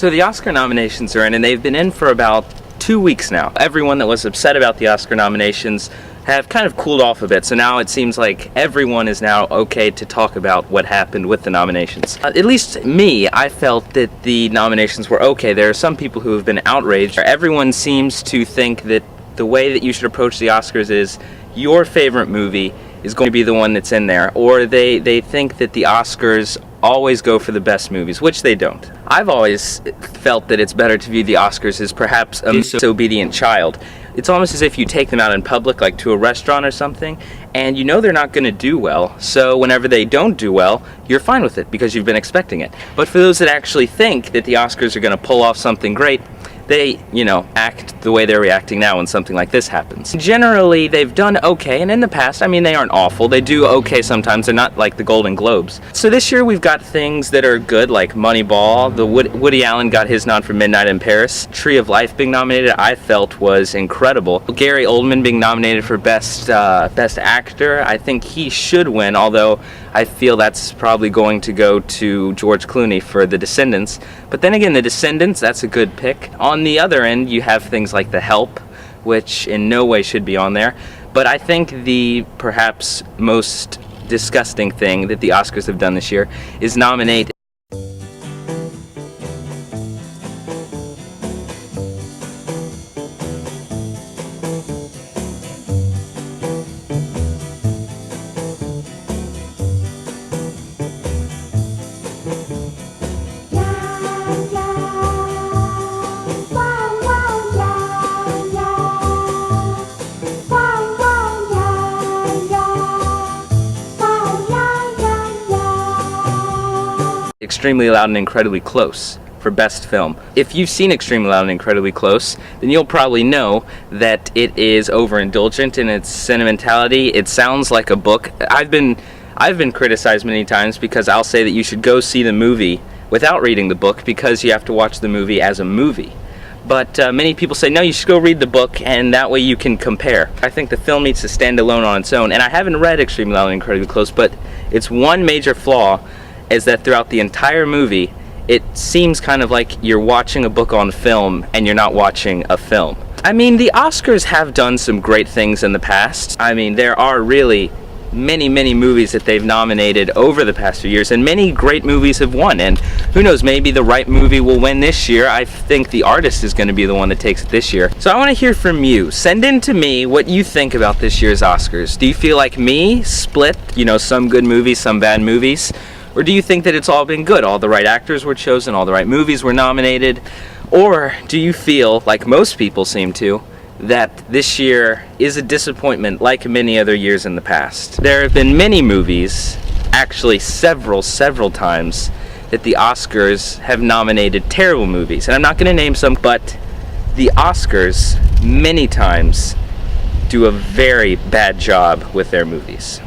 So the Oscar nominations are in, and they've been in for about 2 weeks now. Everyone that was upset about the Oscar nominations have kind of cooled off a bit, so now it seems like everyone is now okay to talk about what happened with the nominations. At least me, I felt that the nominations were okay. There are some people who have been outraged. Everyone seems to think that the way that you should approach the Oscars is your favorite movie is going to be the one that's in there, or they think that the Oscars always go for the best movies, which they don't. I've always felt that it's better to view the Oscars as perhaps a disobedient child. It's almost as if you take them out in public, like to a restaurant or something, and you know they're not going to do well, so whenever they don't do well, you're fine with it because you've been expecting it. But for those that actually think that the Oscars are going to pull off something great, they, act the way they're reacting now when something like this happens. Generally, they've done okay, and in the past, I mean, they aren't awful. They do okay sometimes. They're not like the Golden Globes. So this year, we've got things that are good, like Moneyball. Woody Allen got his nod for Midnight in Paris. Tree of Life being nominated, I felt was incredible. Gary Oldman being nominated for Best Actor. I think he should win, although I feel that's probably going to go to George Clooney for The Descendants. But then again, The Descendants, that's a good pick. On the other end, you have things like The Help, which in no way should be on there. But I think the perhaps most disgusting thing that the Oscars have done this year is nominate Extremely Loud and Incredibly Close for Best Film. If you've seen Extremely Loud and Incredibly Close, then you'll probably know that it is overindulgent in its sentimentality. It sounds like a book. I've been criticized many times because I'll say that you should go see the movie without reading the book because you have to watch the movie as a movie. But many people say, no, you should go read the book, and that way you can compare. I think the film needs to stand alone on its own, and I haven't read Extremely Loud and Incredibly Close, but its one major flaw is that throughout the entire movie, it seems kind of like you're watching a book on film and you're not watching a film. I mean, the Oscars have done some great things in the past. I mean, there are really many movies that they've nominated over the past few years, and many great movies have won, and who knows, maybe the right movie will win this year. I think The Artist is going to be the one that takes it this year. So I want to hear from you. Send in to me what you think about this year's Oscars. Do you feel like me, split, some good movies, some bad movies? Or do you think that it's all been good? All the right actors were chosen, all the right movies were nominated? Or do you feel, like most people seem to, that this year is a disappointment like many other years in the past? There have been many movies, actually several times, that the Oscars have nominated terrible movies. And I'm not going to name some, but the Oscars many times do a very bad job with their movies.